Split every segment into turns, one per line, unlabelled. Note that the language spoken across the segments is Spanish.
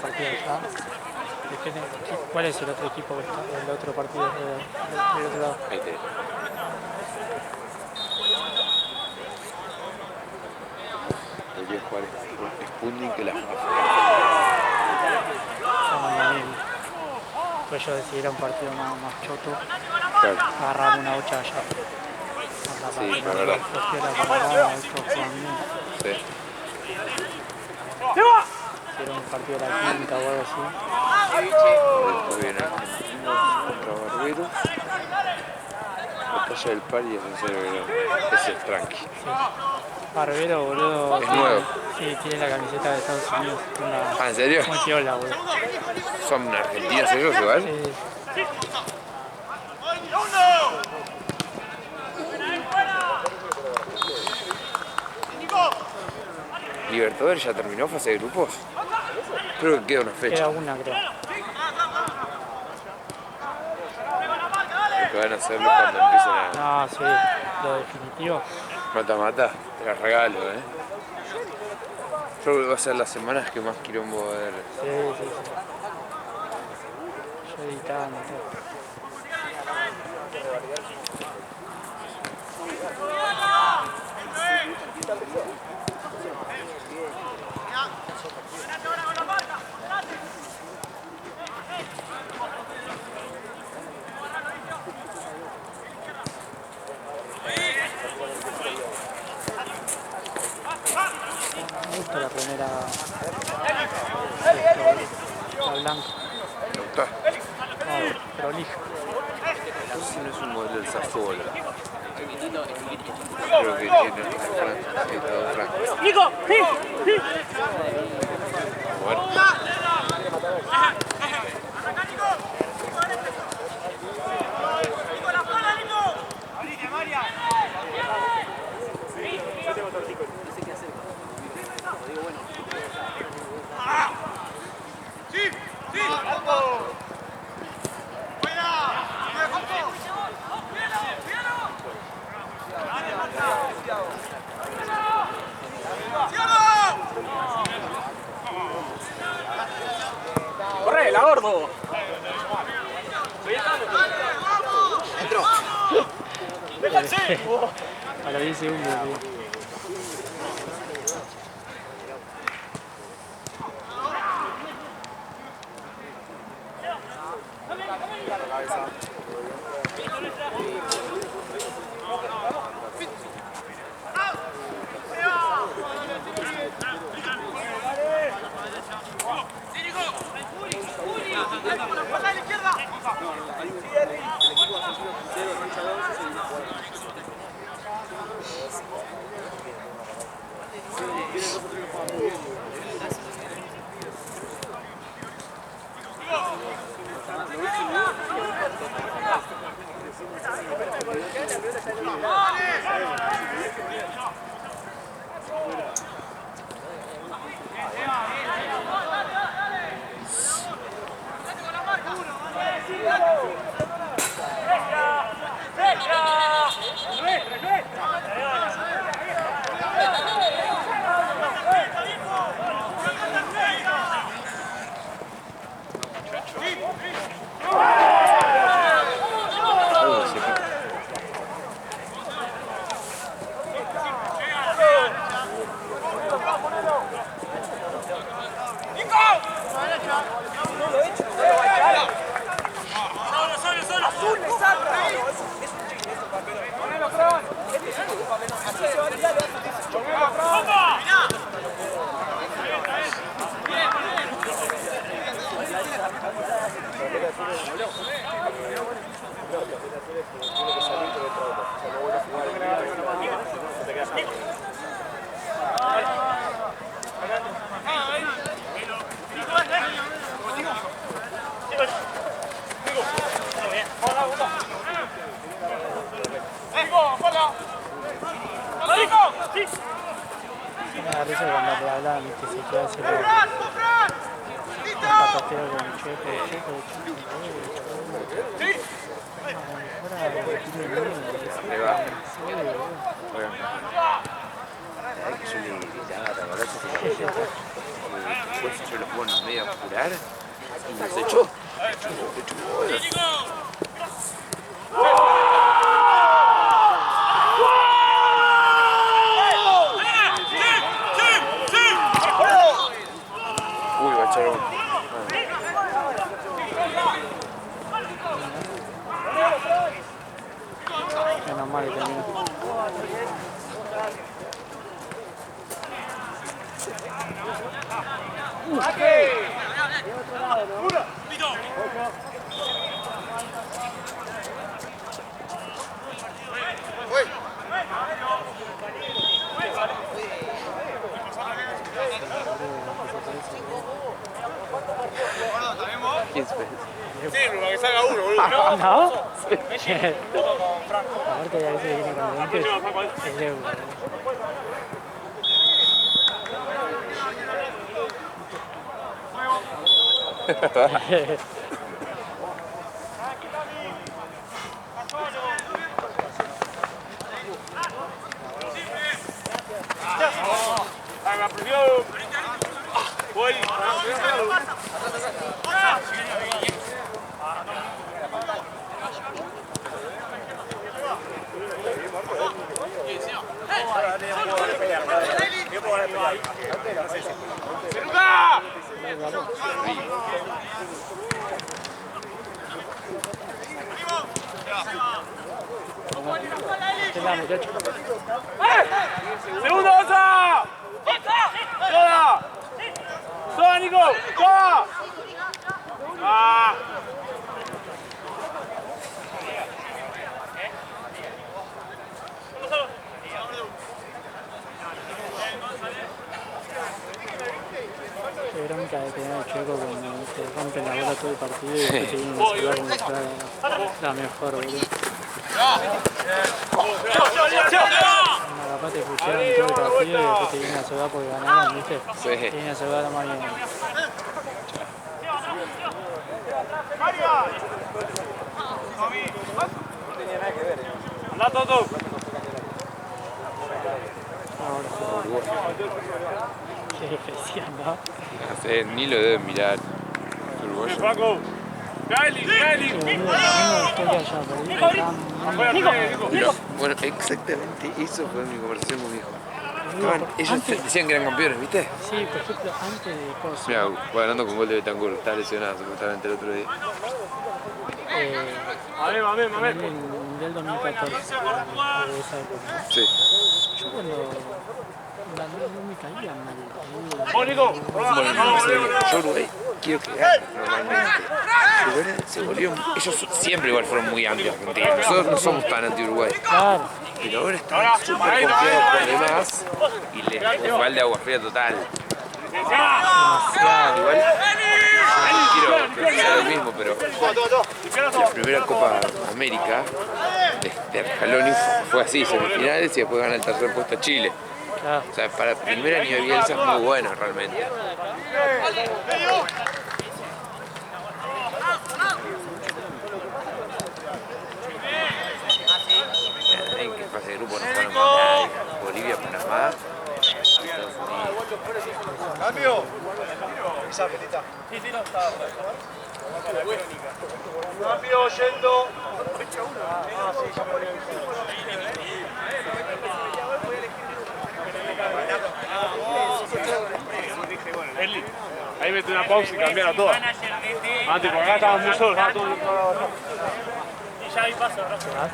partido ya. ¿Cuál es el otro equipo que está? El otro partido del otro lado.
Ahí te. Debería jugar Sputnik que la
Pues yo decidí un partido más choto.
Claro.
Agarramos una bocha allá.
Sí, la verdad. Sí.
Era un partido de la quinta o algo así.
Después viene contra Barbero. Batalla del Pari ese es tranqui.
Sí. Barbero, boludo.
Es nuevo.
Sí, tiene la camiseta de Estados Unidos.
Ah, ¿en serio?
Muy piola, boludo.
¿Son argentinos ellos igual?
Sí.
¿Libertadores ya terminó fase de grupos? Creo que queda una fecha.
Queda una, creo.
Lo que van a hacerlo cuando empiecen a...
No, sí, lo definitivo.
Mata, te la regalo, Yo creo que va a ser las semanas que más quilombo va a haber.
Sí. Yo editando todo. Me gusta la primera. La blanca.
¿Te gusta?
No, prolija.
Entonces no es un modelo del Sassuolo. Creo que tiene editado Franco.
¡Nico! ¡Sí!
Bueno.
¡Correla, gordo!
A los 10 segundos, tío. Me da risa cuando le hablaban y que se queda ese patatero con el checo.
Ahí va. Ay, que yo le gritaba, ¿te acordás? después yo lo pongo en medio a apurar y nos echó. Uy, va a echar uno.
Menos mal que terminó.
¿Quién se ve?
Sí, para que salga uno, boludo.
¿No? Sí. Aparte a veces viene con lentes, es Leo.
La presión. Voy.
Hola, muchachos.
¡Segundo, Osa! ¡Toda! ¡Toda, Nico! ¡Toda! ¡Ah!
Qué bronca de tener el Chueco cuando te rompen la bola todo el partido y después te vienen a salvar como si fuera la mejor, boludo. Capaz te pusieron todo el partido y después te vienen a salvar porque ganaron, ¿viste?
Sí.
Te vienen a salvar la más bien.
¡Anda, Toto!
Qué especial, ¿no?
No sé, ni lo deben mirar. Uruguayo.
Paco! ¡Gaeli! ¡Gaeli!
Bueno, exactamente eso fue mi conversación con mi hijo. Ellos decían que eran campeones, ¿viste?
Sí, por ejemplo, antes de cosas.
Mira, fue ganando con gol de Betancourt, está lesionado supuestamente el otro día.
Mamé.
En el Mundial 2014, de esa época.
Sí.
Yo cuando no me caía mal.
¡Vamos, Nico!
Bueno, no sé, yo Uruguay quiero que gane normalmente. Uruguay se volvió, ellos siempre igual fueron muy anti-argentinos. Nosotros no somos tan anti-Uruguay.
Claro.
Pero ahora están súper confiados por demás y les falta agua fría total. Igual, no quiero que sea lo mismo, pero la primera Copa América de Scaloni fue así, semifinales y después gana el tercer puesto a Chile.
Claro.
O sea, para primer año de Bielsa es muy bueno realmente. En que fase de grupo no fueron con nadie. Bolivia, Panamá, Estados Unidos.
¡Cambio! Esa pelita. Cambio, yendo. Eli, ahí mete una pausa y cambiar a todas. Antes, por acá estábamos muy solos, estaba todo. Y ya hay paso, Rafa.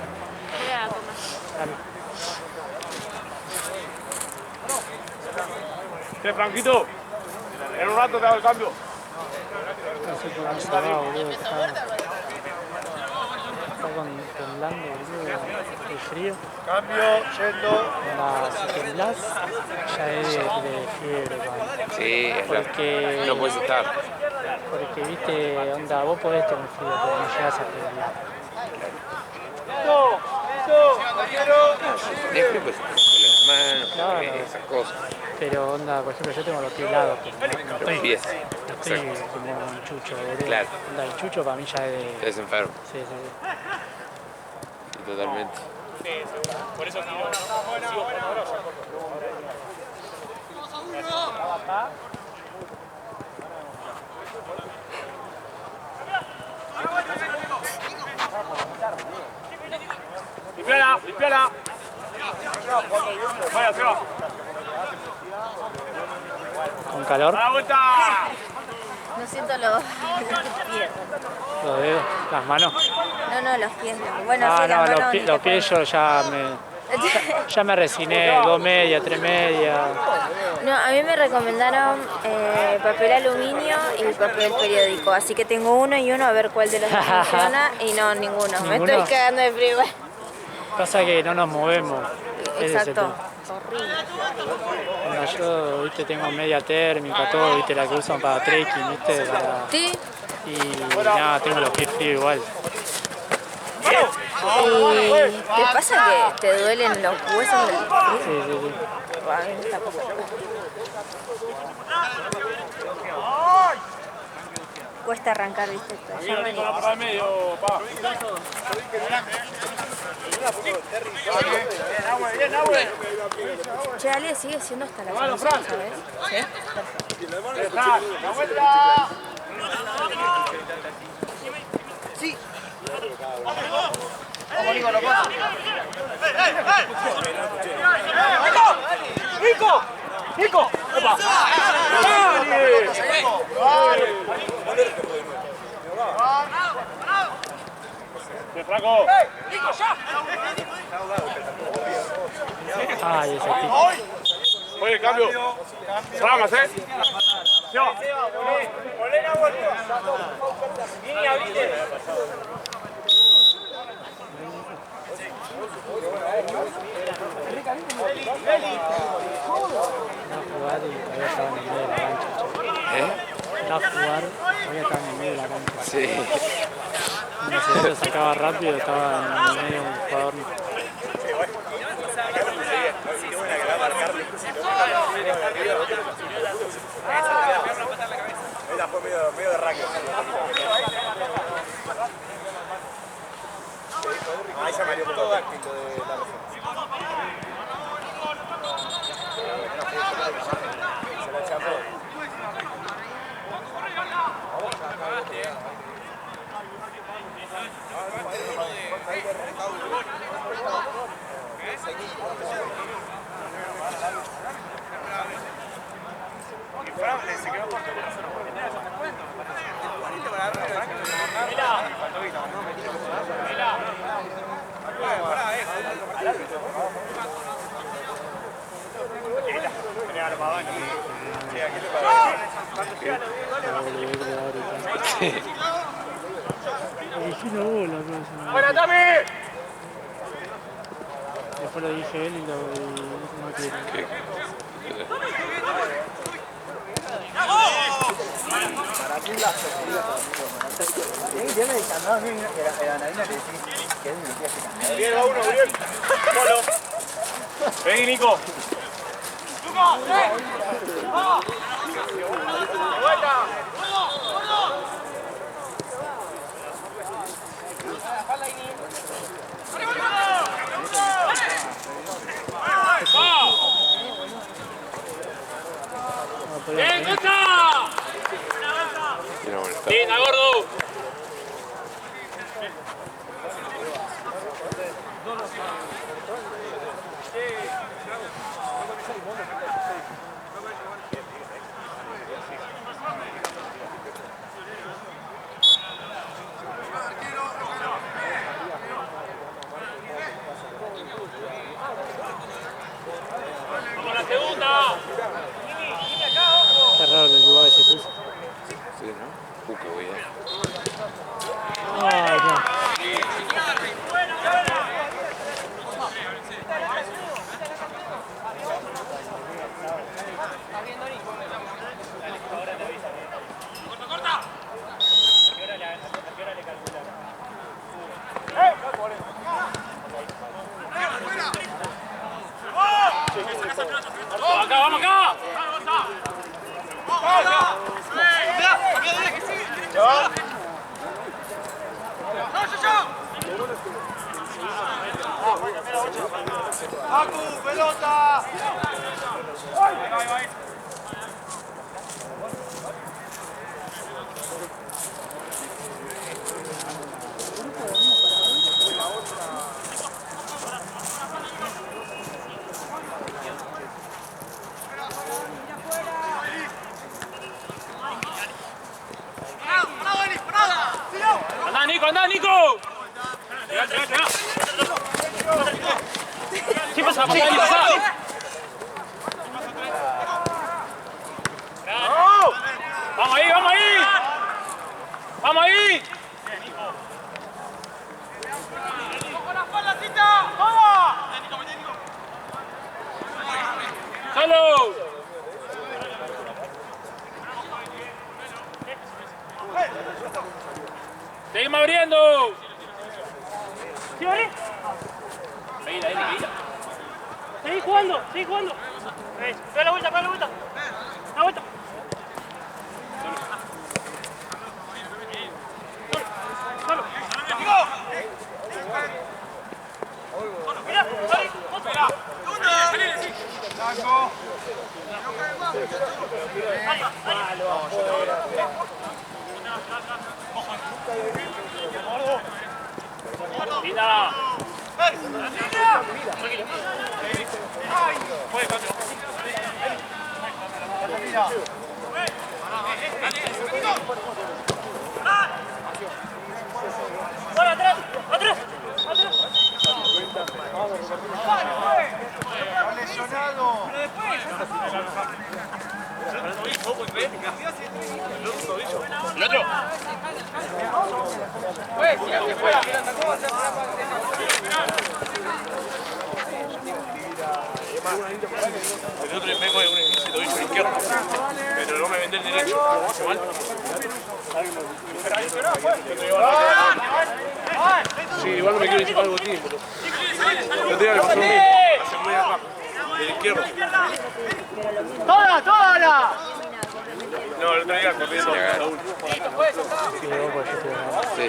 Franquito, en un rato te hago el cambio.
No sé por qué se va, boludo. Está con Lando, boludo, de frío.
Cambio, yendo.
Si temblás, ya es de fiebre, man.
Sí, es
Porque,
no puedes estar.
porque, viste, onda, vos podés tener frío, pero no llegás a temblar.
Listo, compañero.
Tenés frío, pues te las manos,
Claro.
esas cosas.
Pero onda, por ejemplo, yo tengo los pies helados, pero no
Los
estoy,
pies.
no estoy como un chucho, boludo.
Claro.
Onda, el chucho para mí ya es de...
Te enfermo.
Sí, sí.
Sí, totalmente.
Por eso tiro. Sigo por ahora. Limpiala, limpiala. Vaya, se va.
¿Con calor?
¡A la vuelta!
No siento los pies.
Los dedos, las manos.
No, los pies. Bueno,
Ah,
sí,
no,
las manos.
los pies yo ya me resigné, 2 medias, 3 medias.
No, a mí me recomendaron papel aluminio y papel periódico, así que tengo uno y uno a ver cuál de los dos funciona y no, ninguno. Me
¿Ninguno?
estoy cagando de frío igual.
Pasa que no nos movemos. Ese es el
Exacto.
tema.
Horrible.
Bueno, yo, viste, tengo media térmica, todo, viste, la que usan para trekking, viste,
Sí.
y nada, tengo los pies fríos igual.
¿Y te pasa que te duelen los huesos del frío?
Sí, sí, sí.
A mí me está pasando. Cuesta arrancar, viste. Ya me-
Para el medio, pa.
Che, Ale sigue siendo hasta las 11, ¿sabes?
¡La vuelta! ¡Nico! ¡Nico! ¡Opa! ¡De Franco!
Ay, ese tipo.
Oye, cambio. Ramas, ¿eh? Se va.
Va a jugar y todavía estaba en el medio de la cancha.
¿Eh?
Va a jugar, todavía estaba en el medio de la cancha.
Sí.
No sé si lo sacaba rápido, estaba en el medio de un jugador.
Ella fue medio de rango. Ahí se me dio todo táctico de la región. Se la chapó.
Dije una bola, pues.
¡Buena, Tami!
Después lo dije él y no quiere.
Bien, va uno, bien. Solo. Vení, Nico. ¡Bien, Costa!
Quiero molestar.
¡Linda, gordo! ¡Vamos a la segunda!
Qué raro el lugar que se puso.
Sí, ¿no? Qué voy a...
Ay, no.
¡Acá, vamos acá! ¡Acu, pelota! Nico, andá, Nico. Llegá. ¿Qué pasa? ¿Qué pasa? ¡Vamos ahí! ¡Vamos ahí! ¡Solo! ¡Seguimos abriendo!
¿Sí, vale?
Ahí.
Seguí jugando. Pega la vuelta. La vuelta. Solo. Mira,
Mira.
¡Ahora, atrás!
¿El otro? El otro le pegó un tobillo izquierdo, pero no me vendé el derecho. ¿Mal? Sí, igual no me quiero decir algo tiempo. Yo te digo que pasó bien. Hace muy abajo. El izquierdo.
¡Toda!
No, el otro día corriendo a uno.
Sí.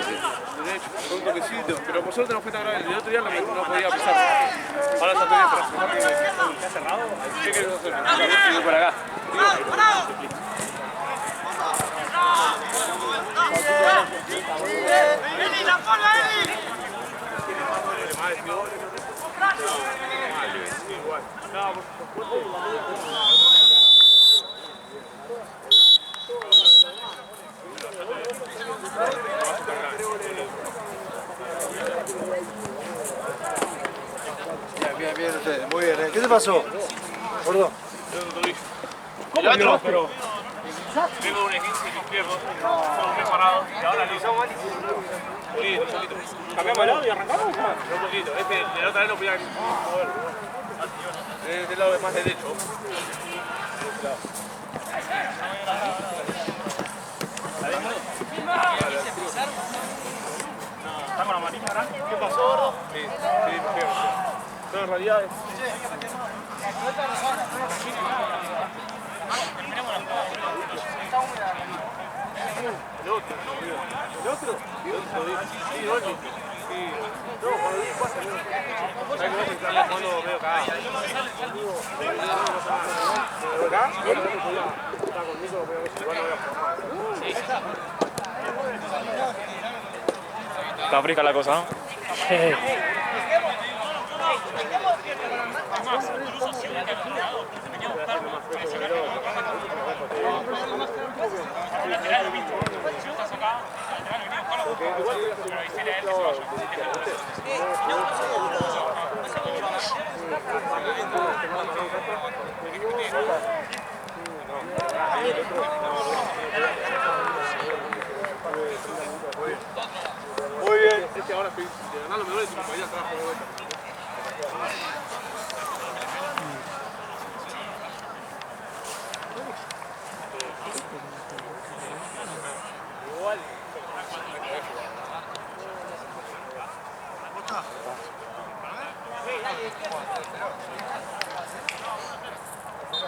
Derecho, fue un toquecito, pero por suerte no fue tan grave. El otro día no podía pisar. Ahora está bien, pero ¿está cerrado? ¿Qué querés hacer? Voy para acá.
Bien, ustedes. Muy bien. ¿Qué te pasó? Gordo.
¿Cómo el otro? Tengo un 15 izquierdo, solo me he parado y ahora lo hizo mal. Sí, un poquito. ¿Cambiamos el lado y arrancamos? Un poquito, es que de la otra vez no podía mover. De este lado es más derecho. ¿Está con la manita grande? ¿Qué pasó, gordo? Sí, no, en realidad es... ¿El otro? Sí, Oli. Sí. No, cuando vi pasa, no. ¿Sabes que vos estás jugando medio cagado? ¿Pero acá? Está conmigo, pero igual no voy a jugar. Está fresca la cosa, ¿no? Muy bien. Este ahora de ganar los medallas y me voy a trabajar de vuelta. Igual.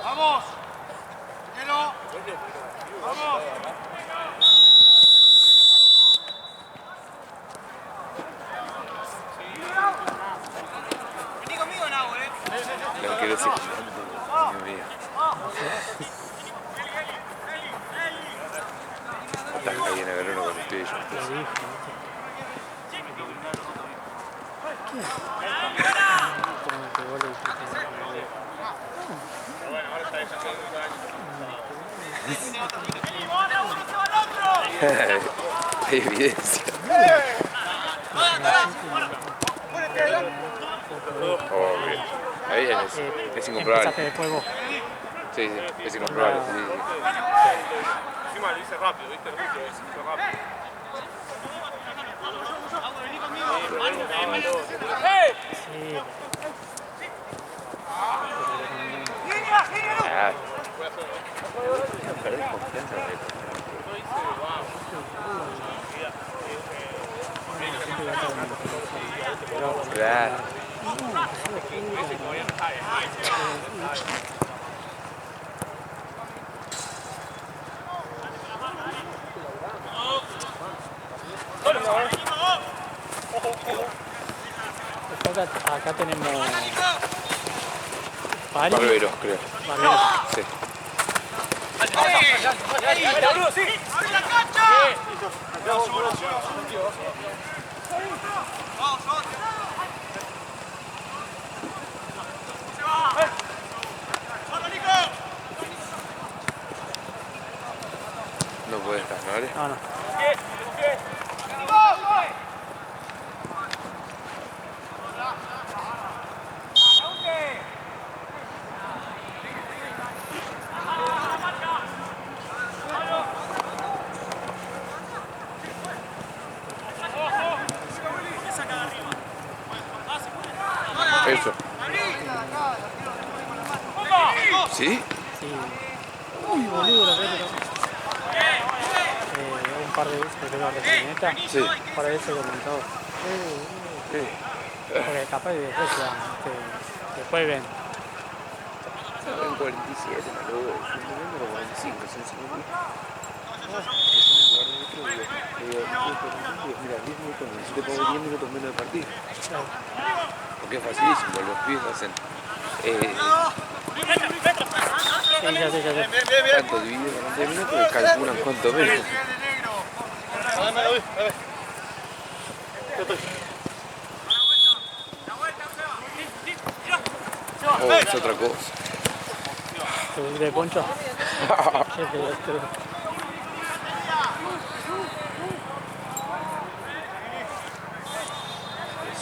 ¡Vamos! ¡Vamos! Vení conmigo, Nau,
Lo quiero decir. Dios mío. Ataca bien a Verona con el pie. Hay evidencia. Ahí es incomprobable.
Empezaste después vos.
Sí, sí, es incomprobable. Sí, sí.
Encima lo hice rápido, ¿viste? Rápido, hice rápido.
Sí.
Ah. Perdés confianza. Claro.
Acá tenemos
Barberos, creo.
Barberos.
Sí. No puede estar, ¿no? ¿Vale?
No, no.
Eso. ¿Sí?
Sí. Uy, boludo, la pelota. Un par de veces que creo que la camioneta.
Sí.
Un par de veces comentó.
Sí.
Porque capaz de después se dan, después ven.
Son 47, no lo veo. Son 45, son 50. Mira, 10 minutos, necesito como 10 minutos menos de partido. Porque es facilísimo, los pibes hacen.
Sí, ya sé.
Tanto dividido con 20 minutos que calculan cuánto menos. Oh, es otra cosa.
¿Te volviste de poncho? Qué pelotudo.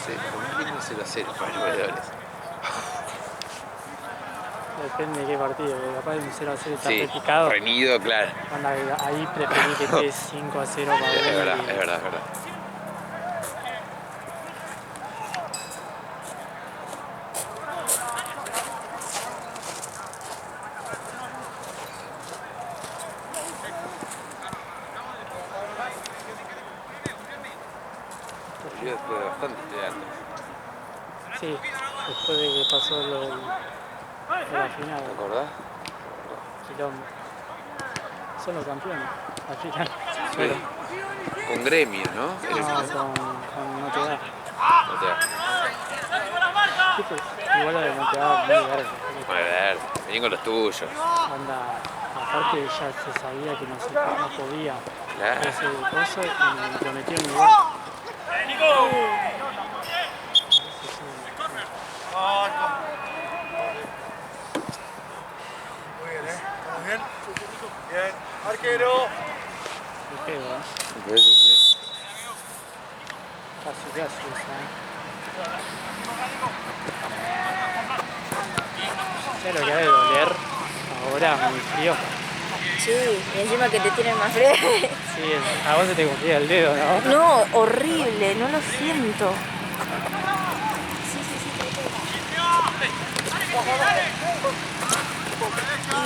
Lo más lindo es 0-0 para los goleadores.
Depende de qué partido, porque capaz de un 0-0 está
Sí,
repicado.
reñido, claro.
Anda, ahí preferí que esté 5-0 para
Es
ver.
verdad, es verdad, es verdad. Yo después de bastante teatro.
Sí, después de que pasó lo de la final,
¿Te acordás?
quilombo. Son los campeones, al final.
Sí. Con gremio, ¿no?
No, con Notre Dame.
No te da.
¿Viste? Igual lo de Notre Dame, muy verde.
Bueno, a ver, vení con los tuyos.
Anda, aparte ya se sabía que no podía
Claro.
ese coso y lo metieron igual.
Muy bien, ¿Estamos bien? Bien. Arquero.
Qué pedo,
Me parece que sí.
casi esa, ¿Sabes lo que ha de doler ahora, muy frío?
Sí, y encima que te tienen más frío.
Sí, a vos se te congela el dedo, ¿no?
No, horrible, no lo siento.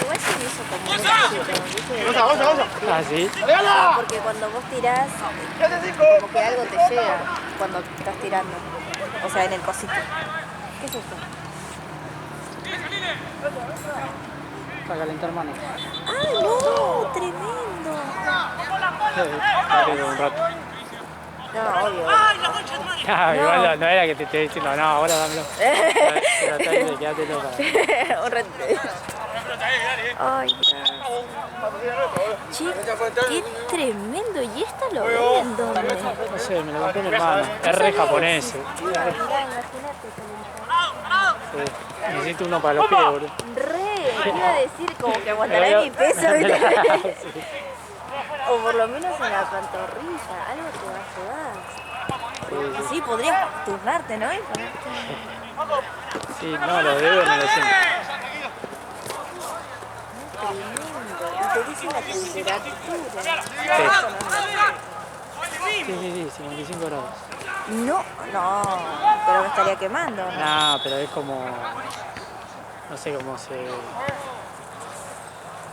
Igual se me hizo como un éxito, ¿viste?
Ah, sí.
Porque cuando vos tirás, como que algo te llega cuando estás tirando. O sea, en el cosito. ¿Qué es esto?
Para calentar manos.
¡Ay, no! ¡Tremendo!
Me quedo un rato.
No, obvio.
Ah, igual no era que te esté diciendo, no, ahora dámelo. Tratá de quedártelo para...
Un rato. Ay, che, qué tremendo. ¿Y esta lo ven en dónde?
No sé, me lo compré mi hermano. Es re japonés.
Mirá, imagínate.
Necesito uno para los pies, boludo.
Re, iba a decir como que aguantará mi peso, ¿viste?
Sí.
O por lo menos en la pantorrilla, algo te va a ayudar. Sí, podrías turnarte, ¿no? Y ponerte...
Sí, no, los dedos no lo siento.
Tremendo. Y te dice la temperatura.
Sí, 55 grados.
No, pero me estaría quemando, ¿no?
No, pero es como... No sé cómo se...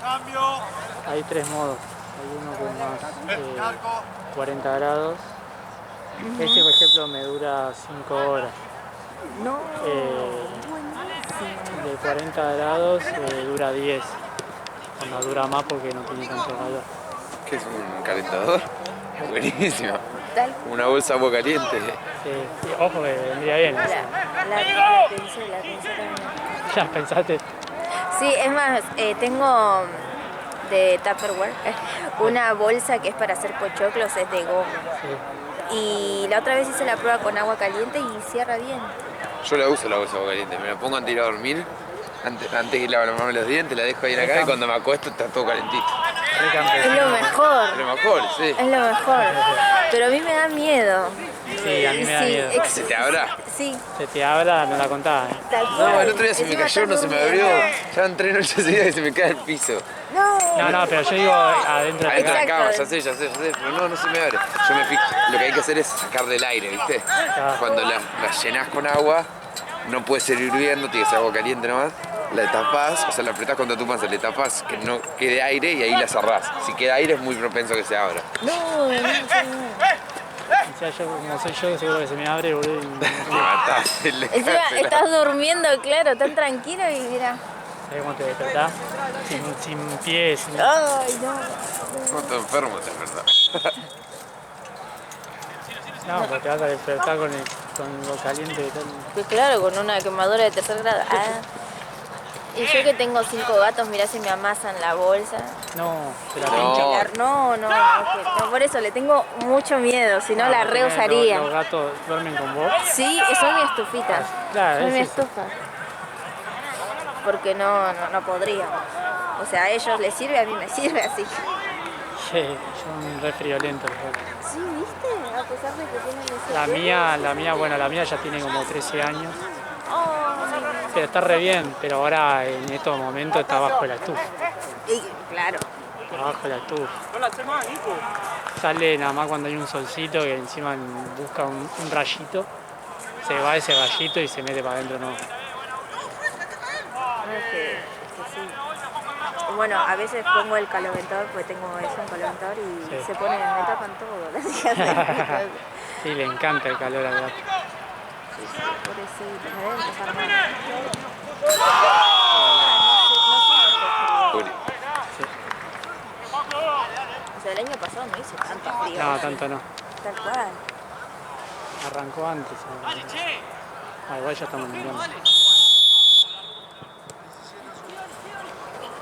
Cambio.
Hay 3 modos. Hay uno con más 40 grados. Este, por ejemplo, me dura 5 horas.
No.
De 40 grados dura 10. No dura más porque no tiene tanto calor.
¿Qué es un calentador? Es buenísimo.
Tal.
Una bolsa de agua caliente.
Sí, ojo que vendría bien.
La
eso.
pensé también.
Ya pensaste.
Sí, es más, tengo de Tupperware una bolsa que es para hacer pochoclos, es de goma.
Sí.
Y la otra vez hice la prueba con agua caliente y cierra bien.
Yo la uso la bolsa de agua caliente. Me la pongo antes de ir a dormir. Antes de ir a lavarme los dientes, la dejo ahí en la cama y cuando me acuesto está todo calentito.
Es lo mejor.
Lo mejor, sí.
Es lo mejor. Pero a mí me da miedo.
Sí, a mí me da miedo.
¿Se te abra?
Sí,
Se te habla, no la contaba.
tal
No,
cual.
el otro día se me
Encima
cayó, no
estás
se me abrió.
durmiendo.
Ya en 3 noches seguidas que se me cae al piso.
No.
No, pero yo digo adentro de
Ahí está la
Exacto.
cama, ya sé, pero no se me abre. Yo me fijo, lo que hay que hacer es sacarle el aire, ¿viste? Cuando la llenás con agua, no puede ser hirviendo, tiene que ser agua caliente nomás. La tapás, o sea, la apretás contra tu panza, le tapás que no quede aire y ahí la cerrás. Si queda aire es muy propenso que se abra.
No.
O sea, yo, como soy yo, seguro que se me abre, boludo.
Te matás.
Encima estás durmiendo, claro, tan tranquilo y mira.
¿Sabes cómo te despertás? Sin pies. Sin...
Ay, no.
¿Cómo te enfermo te verdad?
No, porque te vas a despertar con lo caliente y tal.
Pues claro, con una quemadura de 3er grado. Ah. Y yo que tengo 5 gatos, mirá si me amasan la bolsa.
No, te la
No.
pincha.
No, por eso le tengo mucho miedo, si no la reusaría.
Los gatos duermen con vos.
Sí, son mi estufita.
Claro,
Son mi
es eso.
estufa. Porque no podría. O sea, a ellos les sirve, a mí me sirve, así que...
Sí, son re friolentos los gatos.
Sí, ¿viste? A pesar de que tienen ese...
La mía ya tiene como 13 años.
Oh,
Pero está re bien, pero ahora en estos momentos está bajo la estufa.
y, claro.
Está bajo la estufa. Sale nada más cuando hay un solcito que encima busca un rayito. Se va ese rayito y se mete para adentro, ¿no?
No, es que sí. Bueno, a veces pongo el calentador, porque tengo eso, un calentador, y
Sí.
se ponen, me tapan todo. Las hijas de...
Sí, le encanta el calor al gato.
Pobrecito, me debe empezar mal.
Juli.
O sea, el año pasado no hizo tanto frío.
No, tanto no.
Tal cual.
Arrancó antes. Igual ya estamos en invierno.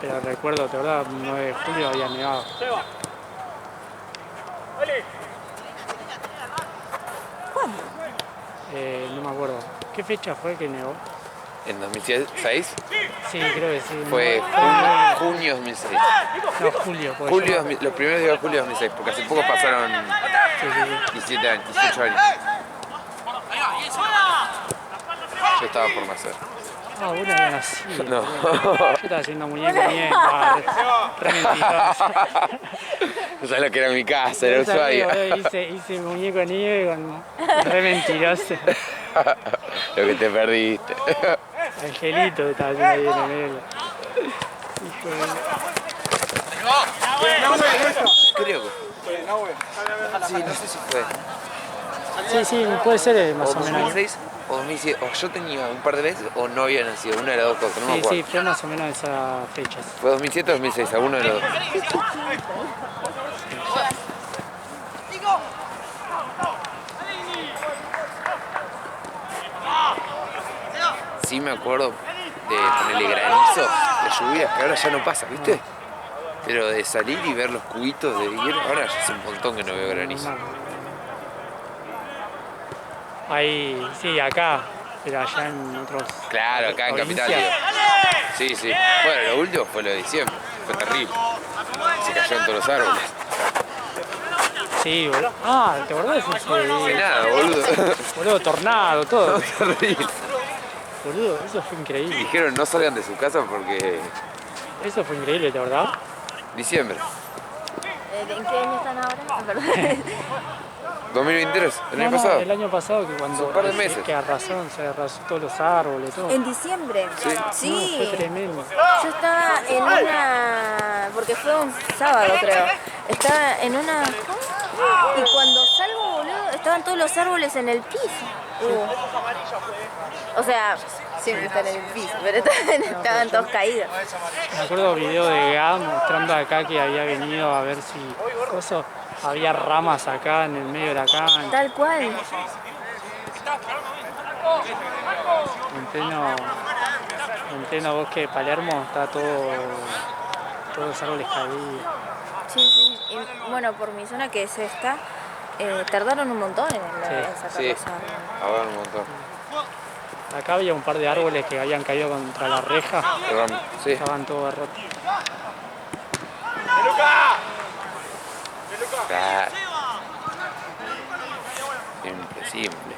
Pero recuerdo, ¿te acuerdas? 9 de julio había nevado.
¿Cuándo?
No me acuerdo. ¿Qué fecha fue que nevó?
¿En 2006?
Sí, creo que sí.
Fue
No,
junio 2006.
No, julio. porque
Julio,
yo-
2000 los primeros días de julio 2006, porque hace poco pasaron
Sí, sí, sí.
17 años, 18 años. Yo estaba por nacer.
Ah, vos no habías nacido.
No.
Yo estaba haciendo muñeco nieve. Re mentiroso.
No sabes lo que era mi casa, era
No sabía,
Ushuaia.
boludo, hice muñeco nieve con re mentiroso.
Lo que te perdiste.
Angelito estaba haciendo ahí en el medio. Hijo de...
Creo que sí, no sé si fue.
Sí, puede ser
O
más o menos.
2006 o 2007. O yo tenía un par de veces o no había nacido. Una de las dos cosas, no me
Sí,
acuerdo.
sí, fue más o menos esas fechas.
Fue 2007 o 2006, alguno de los dos. Sí me acuerdo de ponerle granizo, de lluvias, que ahora ya no pasa, ¿viste? Pero de salir y ver los cubitos de hielo, ahora ya hace un montón que no veo granizo.
Ahí, sí, acá, pero allá en otros.
Claro, acá en Capital.
provincias.
Sí, sí. Bueno, lo último fue lo de diciembre, fue terrible. Se cayeron todos los árboles.
Sí, boludo. Ah, ¿te acordás de
De
ese?
nada, boludo.
Boludo, tornado, todo.
Terrible.
Boludo, eso fue increíble.
Dijeron no salgan de su casa porque...
Eso fue increíble, ¿de verdad?
Diciembre.
¿En qué año están ahora? Perdón.
2023, el año
No,
pasado.
el año pasado, que cuando
Un par de meses.
que se arrasó todos los árboles, todo.
¿En diciembre?
Sí.
No, fue tremendo.
Yo estaba en una... porque fue un sábado creo. Estaba en una... y cuando salgo, boludo, estaban todos los árboles en el piso. O sea, siempre están en el piso, pero estaban todos caídos.
Me acuerdo video de Gab mostrando acá que había venido a ver si había ramas acá en el medio de la cancha.
Tal cual.
En pleno bosque de Palermo está todos los árboles caídos.
Sí. Y, bueno, por mi zona que es esta, tardaron un montón en sacar
Sí,
los árboles.
ahora un montón.
Acá había un par de árboles que habían caído contra la reja.
Sí.
Estaban todos rotos.
Claro. Simple, simple.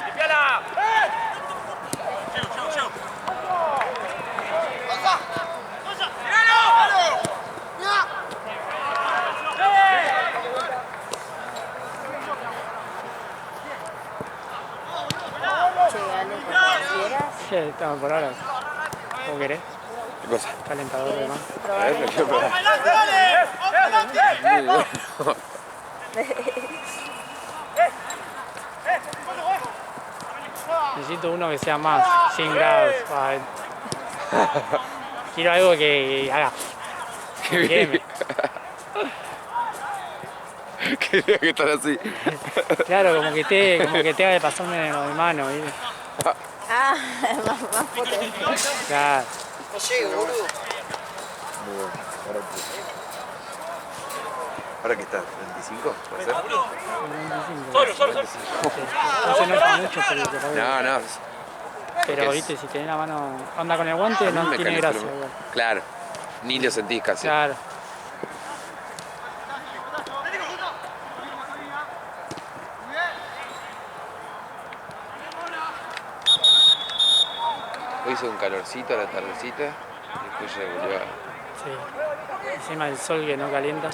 ¡Limpiala!
Che, Ale, cuando quieras,
Sí, estamos por ahora. ¿Cómo querés?
¿Qué cosa?
Calentador de más.
A ver, lo quiero probar.
Necesito uno que sea más 100 grados. Ay. Quiero algo que haga.
Qué bien. Quería que estar así.
Claro, como que te haga de pasarme de mano, ¿viste?
ah, más potente.
Claro.
Muy bueno. ¿Ahora qué está? ¿25? ¿Puede ser?
Solo.
No se nota mucho, pero
No.
pero
es-
viste, si tenés la mano onda con el guante,
A mí
no
me
tiene
calienta
gracia.
lo-
Igual.
Claro. Ni lo sentís casi.
Claro.
Hoy hizo un calorcito a la tardecita y después ya volvió a...
Sí. Encima el sol que no calienta.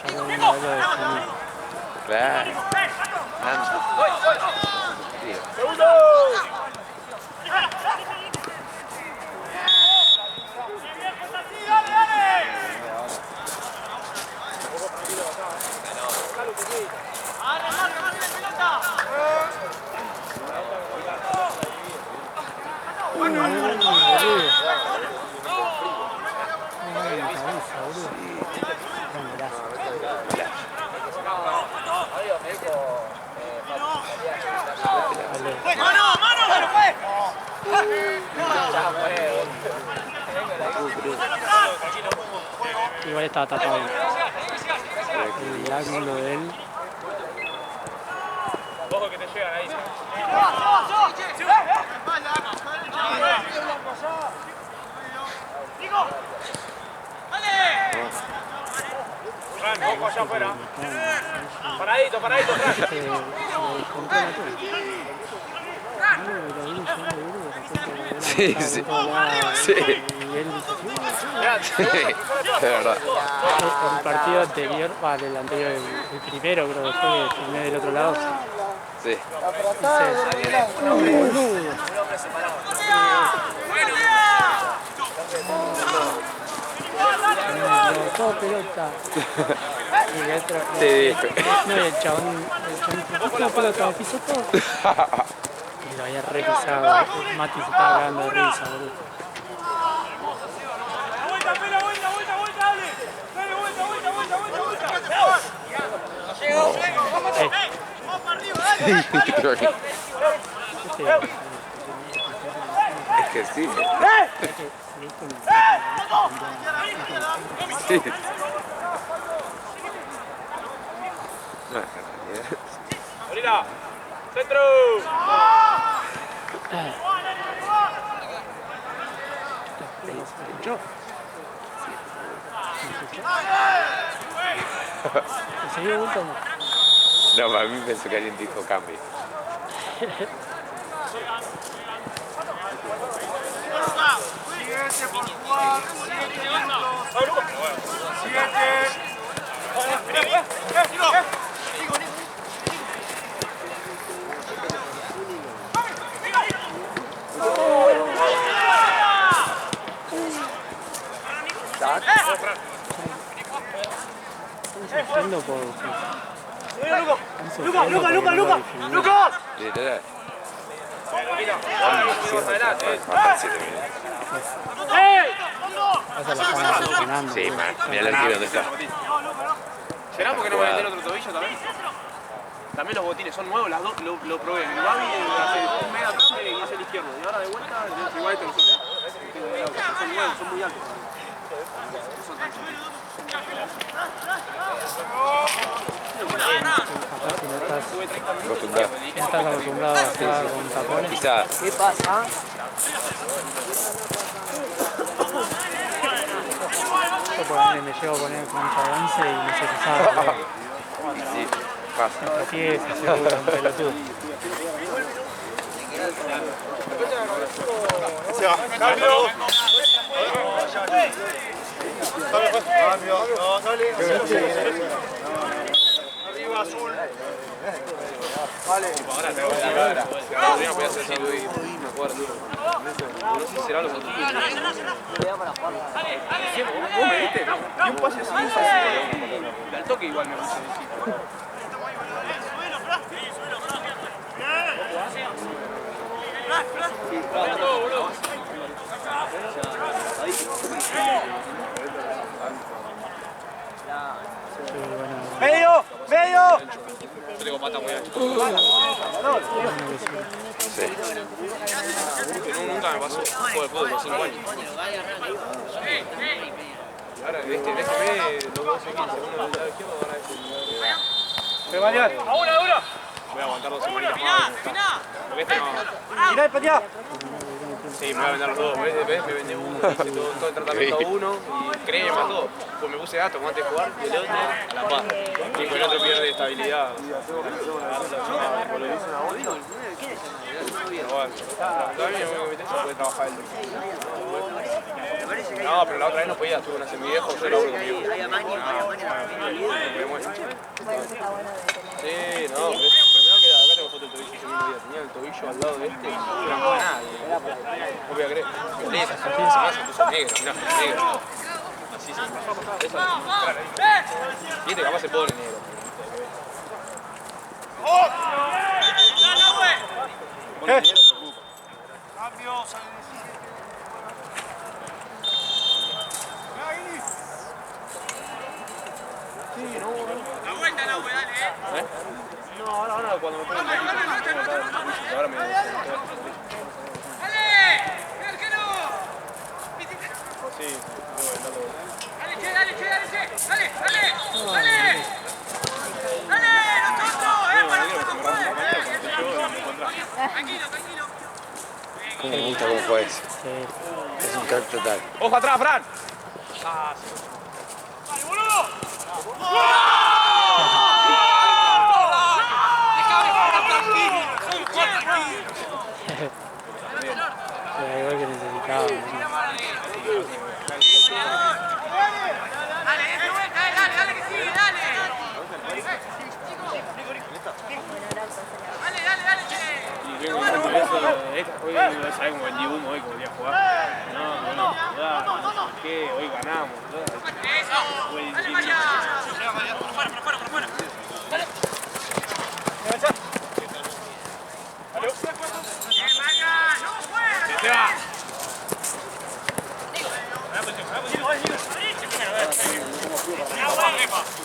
Ya lo vino a verlo definir.
Claro. Anda. Tío.
Igual estaba tapado. El ángulo de él.
Ojo que te llegan ahí. Ojo allá afuera. Paradito, Fran.
Sí. Sí. De verdad.
El partido anterior, vale, el anterior, el primero creo que fue, que filmé del otro lado.
Sí.
Todo pelota. Y el otro,
Sí.
no, y el chabón dijo, ¿qué pelota? ¿Me pisó todo? Y lo había repisado. Mati se estaba cagando de risa, boludo.
Vuelta, dale. Dale, vuelta. Vamos para arriba, dale.
Es que sí. Sí.
Abrila. Centro.
¿Escuchó? ¿Se dio vuelta o no?
No, para mí pensó que alguien dijo cambio.
Siguiente por jugar, 7 minutos. 7.
Están sufriendo por...
Lucas.
Literal.
Pasa la están solucionando.
Sí, man. Mirá el arquero dónde está.
¿Será porque no me venden otro tobillo también? También los botines son nuevos, las dos lo probé. El Babi hace un mes atrás y es el izquierdo. Y ahora de vuelta, igual estos son, son nuevos, son muy altos.
Capaz si no estás
Acostumbrado.
acostumbrado a jugar con tapones.
Quizá.
¿Qué pasa?
Yo por ejemplo me llevo a poner concha de 11 y no sé si sabe.
Sí, pasa.
Me tropieza, seguro, un pelotudo.
Se va. Cambio. Cambio. No, dale. Arriba, azul. Vale.
Ahora tengo que ahora. Podría poder hacer algo y me acuerdo. No sé si será los otros. Vos me viste, y un pase así, al toque igual me puse.
Medio.
Yo tengo pata muy ancha.
Sí.
Que nunca me pasó por el fútbol, los 5 años. Ahora, este mes, los dos equipos, uno del lado izquierdo, ahora este. Voy a aguantar 2 semanitas más. Porque este no.
Mirá y pateá.
Sí, me voy a vender los dos. ¿Ves? Me vendé uno, hice todo el tratamiento a uno y crema, todo. Pues me puse gato como antes de jugar y el otro a la paz. Y con el otro pierde estabilidad. Pero bueno, todavía no me metes, puede trabajar él. No, pero la otra vez no podía, estuve una semiviejo, yo lo hago conmigo. Sí, no, pero primero que acá tengo foto del tobillo, ese mismo día tenía el tobillo al lado de este, no era para nada. No voy a creer. Violeta, se me puso negro, mirá, negro. Así se me puso. Esa es la cara. Y este capaz se pone negro. Pone negro, preocupa.
Cambio, sale.
No, ahora cuando me pongo ahora me sí,
Cómo me gusta cómo juega eso.
Sí.
Es un crack total.
¡Ojo atrás, Fran!
Era igual que necesitaba.
Y vengo diciendo eso, hoy no sabés cómo vendí humo hoy, como venía a jugar. No, ¿qué? Hoy ganamos.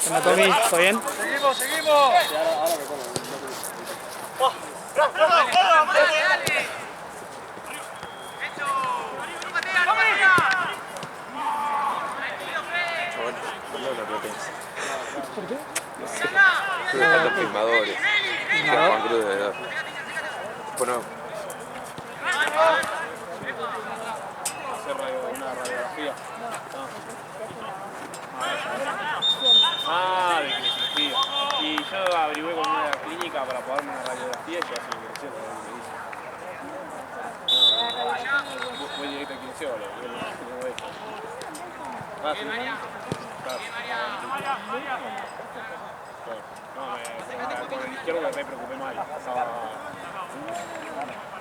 ¿Cómo Tommy? ¿Todo bien?
Seguimos, seguimos.
No la potencia. Creo que faltan filmadores. Queda Juan Cruz de verdad. Bueno,
Hacer una radiografía. Ah, de creciología. Y yo averigué con una clínica para pagarme una radiografía y ya se me creció lo que me dice. Voy directo al kinesiólogo. Ah, sí. Claro. No, con el izquierdo me preocupé mal.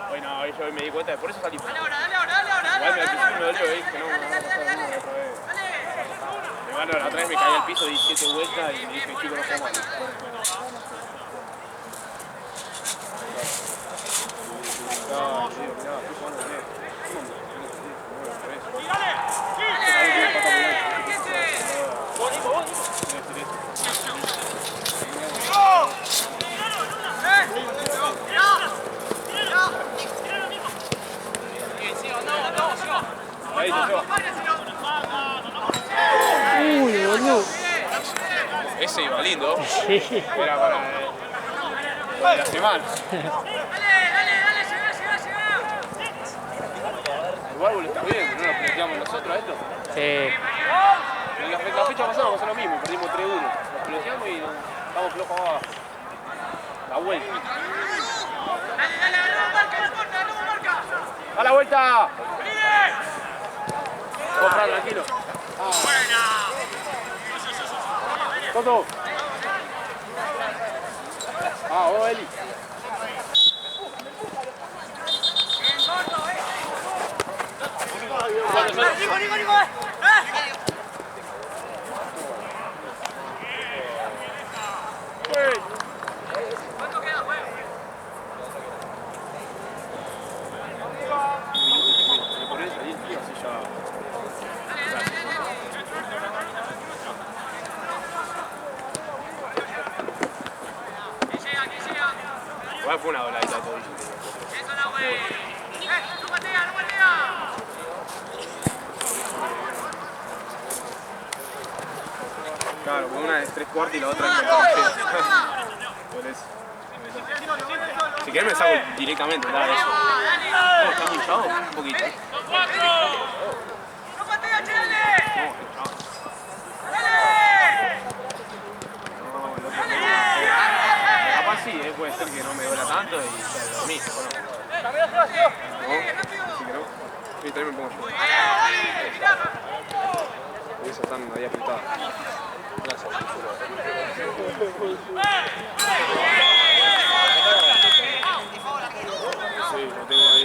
Bueno, yo hoy me di cuenta, por eso salí. Igual me dolió, dije, no, otra vez. Igual la otra vez me caí al piso, di 7 vueltas y me dije, chico, no puedo más.
Uy, boludo.
Ese iba lindo.
Sí.
Era para la semana. Igual vos lo estás viendo, no lo planteamos nosotros a esto.
Sí.
La fecha pasada pasó lo mismo, perdimos 3-1. Lo planteamos y estamos flojos abajo. La vuelta. ¡A la vuelta! Fran, tranquilo. Toto. Vos, Eli.
¿Cuánto queda, juego?
Igual fue una voladita de tobillo.
Eso la güey. ¡No patea, no patea!
Claro, con una es 3/4 y la otra es 4/3. Por eso. Si querés me saco directamente, nada de eso. Oh, está muy hinchado, un poquito.
¡No patea, Chile!
Capaz sí, puede ser que no me duela tanto y ya dormí. ¿No? Sí que no. Sí, también me pongo yo. Por eso están ahí apretadas. Gracias. Sí, lo tengo ahí.